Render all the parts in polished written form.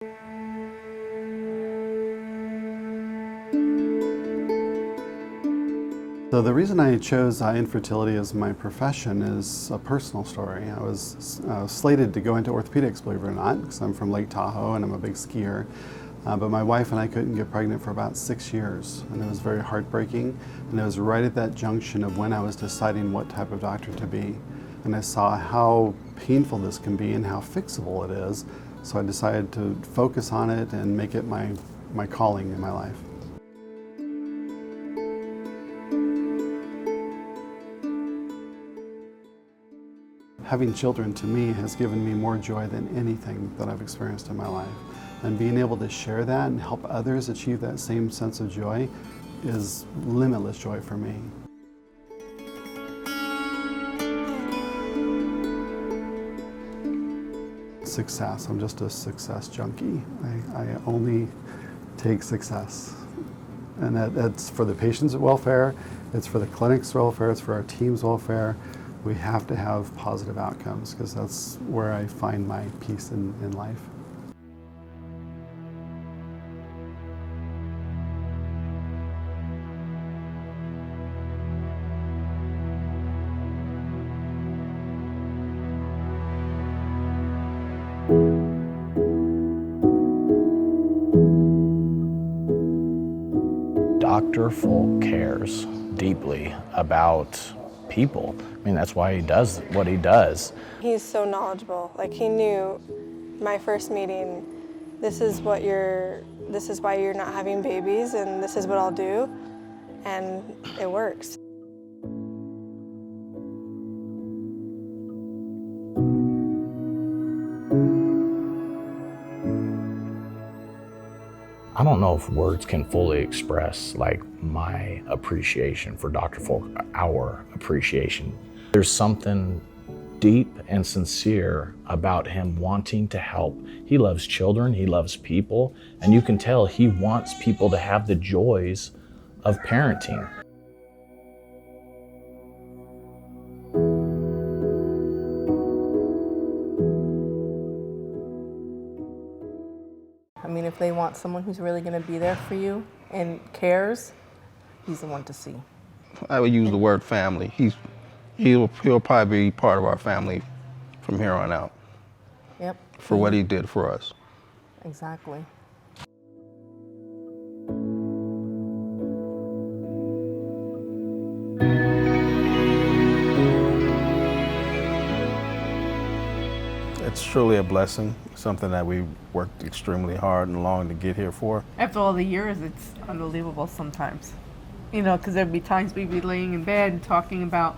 So the reason I chose infertility as my profession is a personal story. I was slated to go into orthopedics, believe it or not, because I'm from Lake Tahoe and I'm a big skier. But my wife and I couldn't get pregnant for about 6 years, and it was very heartbreaking. And it was right at that junction of when I was deciding what type of doctor to be. And I saw how painful this can be and how fixable it is. So I decided to focus on it and make it my calling in my life. Having children to me has given me more joy than anything that I've experienced in my life. And being able to share that and help others achieve that same sense of joy is limitless joy for me. Success. I'm just a success junkie. I only take success. And that's for the patient's welfare, it's for the clinic's welfare, it's for our team's welfare. We have to have positive outcomes because that's where I find my peace in life. Dr. Foulk cares deeply about people. I mean, that's why he does what he does. He's so knowledgeable. Like, he knew my first meeting, this is why you're not having babies, and this is what I'll do, and it works. I don't know if words can fully express like my appreciation for Dr. Foulk, our appreciation. There's something deep and sincere about him wanting to help. He loves children, he loves people, and you can tell he wants people to have the joys of parenting. I mean, if they want someone who's really going to be there for you and cares, he's the one to see. I would use the word family. He'll probably be part of our family from here on out. Yep. For what he did for us. Exactly. It's truly a blessing, something that we worked extremely hard and long to get here for. After all the years, it's unbelievable sometimes. You know, because there'd be times we'd be laying in bed and talking about,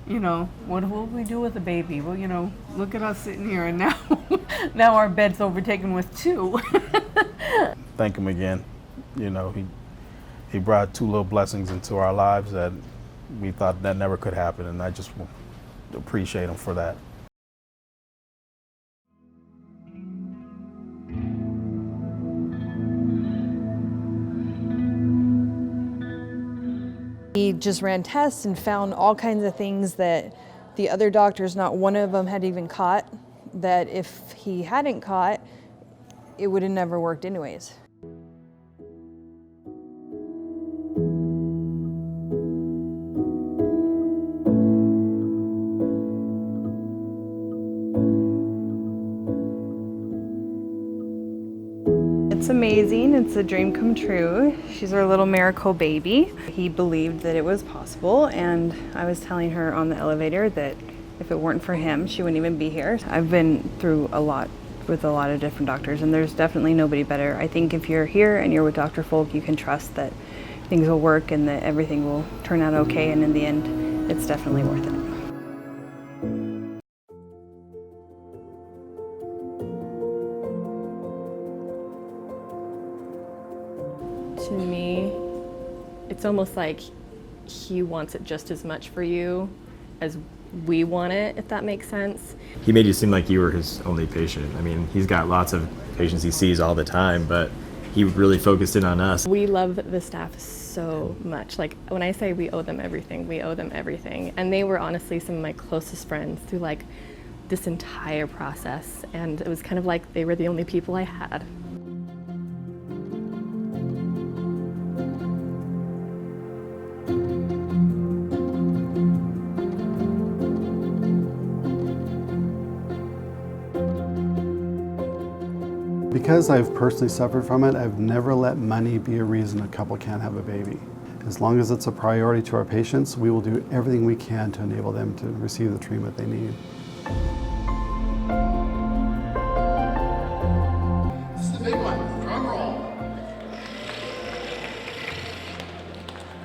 you know, what will we do with a baby? Well, you know, look at us sitting here, and now our bed's overtaken with 2. Thank him again. You know, he brought 2 little blessings into our lives that we thought that never could happen, and I just appreciate him for that. He just ran tests and found all kinds of things that the other doctors, not one of them had even caught, that if he hadn't caught, it would have never worked anyways. It's amazing. It's a dream come true. She's our little miracle baby. He believed that it was possible, and I was telling her on the elevator that if it weren't for him, she wouldn't even be here. I've been through a lot with a lot of different doctors, and there's definitely nobody better. I think if you're here and you're with Dr. Foulk, you can trust that things will work and that everything will turn out okay, and in the end, it's definitely worth it. To me, it's almost like he wants it just as much for you as we want it, if that makes sense. He made you seem like you were his only patient. I mean, he's got lots of patients he sees all the time, but he really focused in on us. We love the staff so much. Like, when I say we owe them everything, we owe them everything. And they were honestly some of my closest friends through like this entire process. And it was kind of like they were the only people I had. Because I've personally suffered from it, I've never let money be a reason a couple can't have a baby. As long as it's a priority to our patients, we will do everything we can to enable them to receive the treatment they need. This is the big one, drum roll.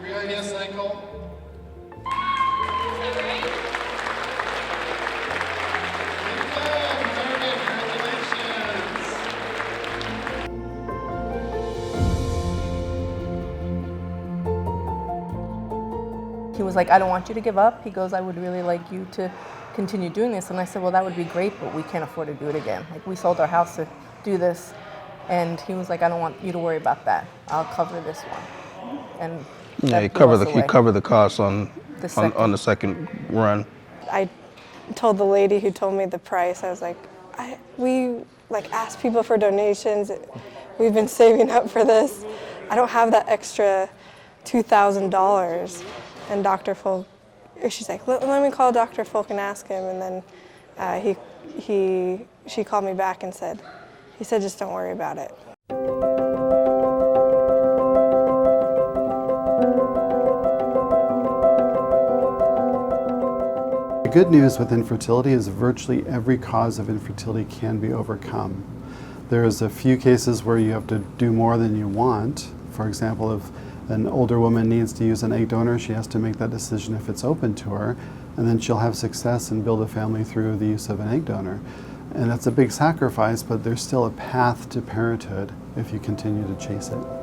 Pre-IVF cycle. He was like, I don't want you to give up. He goes, I would really like you to continue doing this. And I said, well, that would be great, but we can't afford to do it again. Like, we sold our house to do this. And he was like, I don't want you to worry about that. I'll cover this one. And yeah, he covered the costs on the second run. I told the lady who told me the price, I was like, we asked people for donations. We've been saving up for this. I don't have that extra $2,000. And Dr. Foulk, she's like, let me call Dr. Foulk and ask him. And then she called me back and said, he said, just don't worry about it. The good news with infertility is virtually every cause of infertility can be overcome. There's a few cases where you have to do more than you want. For example, if an older woman needs to use an egg donor, she has to make that decision if it's open to her, and then she'll have success and build a family through the use of an egg donor. And that's a big sacrifice, but there's still a path to parenthood if you continue to chase it.